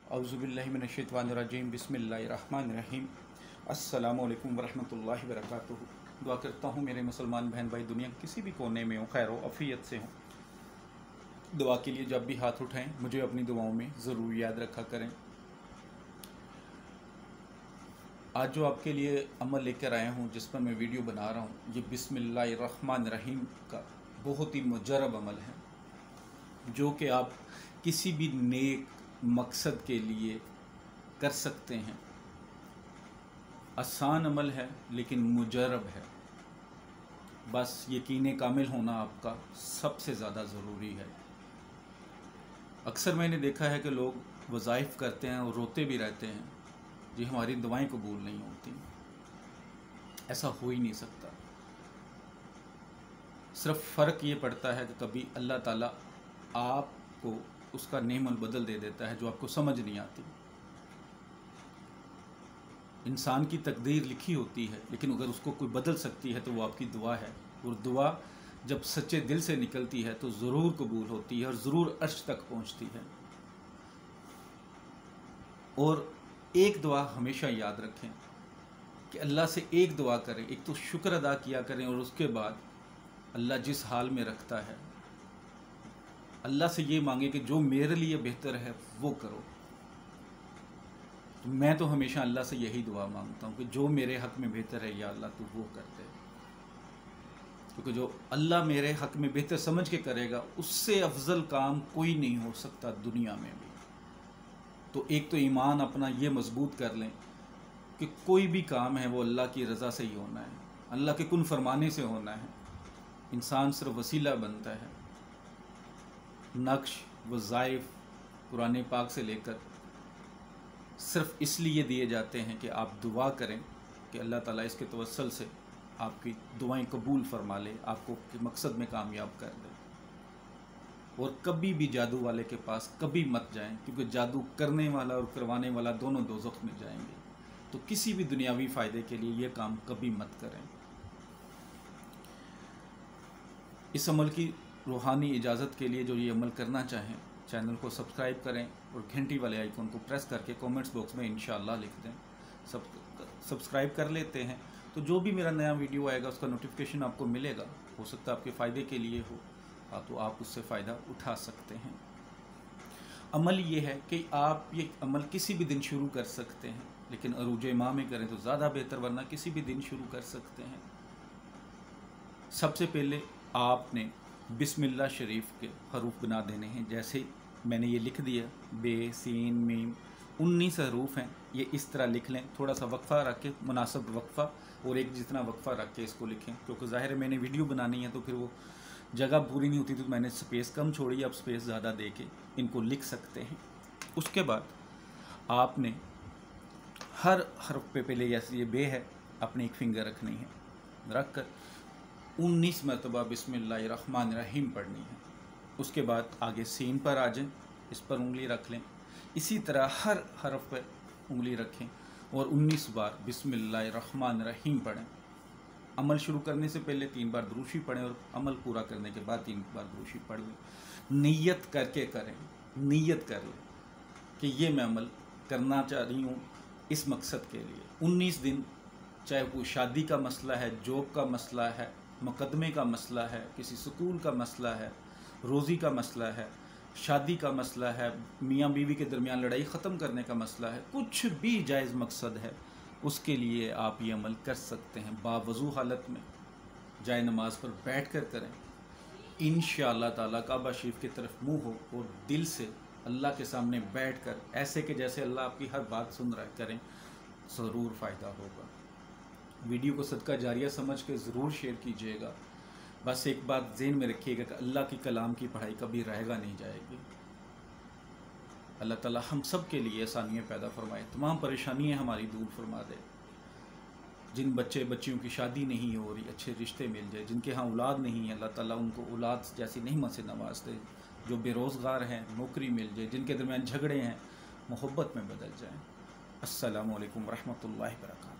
औज़ुबिल्लाहि मिनश्शैतानिर्रजीम बिस्मिल्लाहिर्रहमानिर्रहीम। अस्सलामु अलैकुम वरहमतुल्लाहि वबरकातुहू। दुआ करता हूँ मेरे मुसलमान बहन भाई दुनिया के किसी भी कोने में हो, खैर आफियत से हों। दुआ के लिए जब भी हाथ उठाएं मुझे अपनी दुआओं में ज़रूर याद रखा करें। आज जो आपके लिए अमल लेकर आया हूँ, जिस पर मैं वीडियो बना रहा हूँ, ये बिस्मिल्लाहिर्रहमानिर्रहीम का बहुत ही मुजरब अमल है, जो कि आप किसी भी नेक मकसद के लिए कर सकते हैं। आसान अमल है लेकिन मुजरब है। बस यकीन कामिल होना आपका सबसे ज़्यादा ज़रूरी है। अक्सर मैंने देखा है कि लोग वज़ाइफ करते हैं और रोते भी रहते हैं, जी हमारी दुआएं कबूल नहीं होती। ऐसा हो ही नहीं सकता। सिर्फ फ़र्क ये पड़ता है कि कभी अल्लाह ताला आपको उसका नेमल बदल दे देता है जो आपको समझ नहीं आती। इंसान की तकदीर लिखी होती है, लेकिन अगर उसको कोई बदल सकती है तो वो आपकी दुआ है। और दुआ जब सच्चे दिल से निकलती है तो ज़रूर कबूल होती है और ज़रूर अर्श तक पहुंचती है। और एक दुआ हमेशा याद रखें कि अल्लाह से एक दुआ करें, एक तो शुक्र अदा किया करें, और उसके बाद अल्लाह जिस हाल में रखता है अल्लाह से ये मांगे कि जो मेरे लिए बेहतर है वो करो। तो मैं तो हमेशा अल्लाह से यही दुआ मांगता हूँ कि जो मेरे हक़ में बेहतर है या अल्लाह तू वो कर दे, क्योंकि जो अल्लाह मेरे हक़ में बेहतर समझ के करेगा उससे अफजल काम कोई नहीं हो सकता दुनिया में भी। तो एक तो ईमान अपना ये मजबूत कर लें कि कोई भी काम है वो अल्लाह की रज़ा से ही होना है, अल्लाह के कुन फरमाने से होना है। इंसान सिर्फ वसीला बनता है। नक्श वज़ाइफ कुरान पाक से लेकर सिर्फ इसलिए दिए जाते हैं कि आप दुआ करें कि अल्लाह ताला इसके तवस्सल से आपकी दुआएं कबूल फरमा ले, आपको मकसद में कामयाब कर दे। और कभी भी जादू वाले के पास कभी मत जाएं, क्योंकि जादू करने वाला और करवाने वाला दोनों दोज़ख में जाएंगे। तो किसी भी दुनियावी फ़ायदे के लिए ये काम कभी मत करें। इस अमल की रूहानी इजाज़त के लिए जो ये अमल करना चाहें, चैनल को सब्सक्राइब करें और घंटी वाले आइकन को प्रेस करके कमेंट्स बॉक्स में इंशाअल्लाह लिख दें। सब्सक्राइब कर लेते हैं तो जो भी मेरा नया वीडियो आएगा उसका नोटिफिकेशन आपको मिलेगा। हो सकता है आपके फ़ायदे के लिए हो, तो आप उससे फ़ायदा उठा सकते हैं। अमल ये है कि आप ये अमल किसी भी दिन शुरू कर सकते हैं, लेकिन अरूज माह में करें तो ज़्यादा बेहतर, वरना किसी भी दिन शुरू कर सकते हैं। सबसे पहले आपने बिस्मिल्लाह शरीफ के हरूफ बना देने हैं। जैसे मैंने ये लिख दिया, बे सीन मीम 19 हरूफ हैं, ये इस तरह लिख लें। थोड़ा सा वक्फ़ा रख के, मुनासिब वक्फ़ा और एक जितना वक्फ़ा रख के इसको लिखें, क्योंकि ज़ाहिर है मैंने वीडियो बनानी है तो फिर वो जगह पूरी नहीं होती, तो मैंने स्पेस कम छोड़ी। अब स्पेस ज़्यादा दे के इनको लिख सकते हैं। उसके बाद आपने हर हरफ पे पहले, जैसे ये बे है, अपनी एक फिंगर रखनी है, रख कर 19 मरतबा बिस्मिल्लाहिर्रहमानिर्रहीम पढ़नी है। उसके बाद आगे सीन पर आ जाएं, इस पर उंगली रख लें। इसी तरह हर हरफ पर उंगली रखें और 19 बार बिस्मिल्लाहिर्रहमानिर्रहीम पढ़ें। अमल शुरू करने से पहले 3 बार दुरूशी पढ़ें और अमल पूरा करने के बाद 3 बार दुरूशी पढ़ लें। नियत करके करें, नियत कर लें कि ये मैं अमल करना चाह रही हूँ इस मकसद के लिए। 19 दिन, चाहे वो शादी का मसला है, जॉब का मसला है, मुकदमे का मसला है, किसी स्कूल का मसला है, रोज़ी का मसला है, शादी का मसला है, मियाँ बीवी के दरमियान लड़ाई ख़त्म करने का मसला है, कुछ भी जायज़ मकसद है उसके लिए आप ये अमल कर सकते हैं। बावज़ू हालत में जाए नमाज पर बैठ कर करें। इंशाअल्लाह ताला काबा शरीफ की तरफ मुँह हो और दिल से अल्लाह के सामने बैठ कर ऐसे कि जैसे अल्लाह आपकी हर बात सुन रहा है करें, ज़रूर फ़ायदा होगा। वीडियो को सदका जारिया समझ के ज़रूर शेयर कीजिएगा। बस एक बात ज़हन में रखिएगा कि अल्लाह की कलाम की पढ़ाई कभी रहेगा नहीं जाएगी। अल्लाह ताला हम सब के लिए आसानियाँ पैदा फरमाए, तमाम परेशानियाँ हमारी दूर फरमा दे। जिन बच्चियों की शादी नहीं हो रही, अच्छे रिश्ते मिल जाए। जिनके यहाँ औलाद नहीं है, अल्लाह ताला उनको औलाद जैसी नेमत से नवाज दे। जो बेरोज़गार हैं, नौकरी मिल जाए। जिनके दरमियान झगड़े हैं, मोहब्बत में बदल जाएँ। अस्सलामु अलैकुम वरहमतुल्लाहि वबरकातुहू।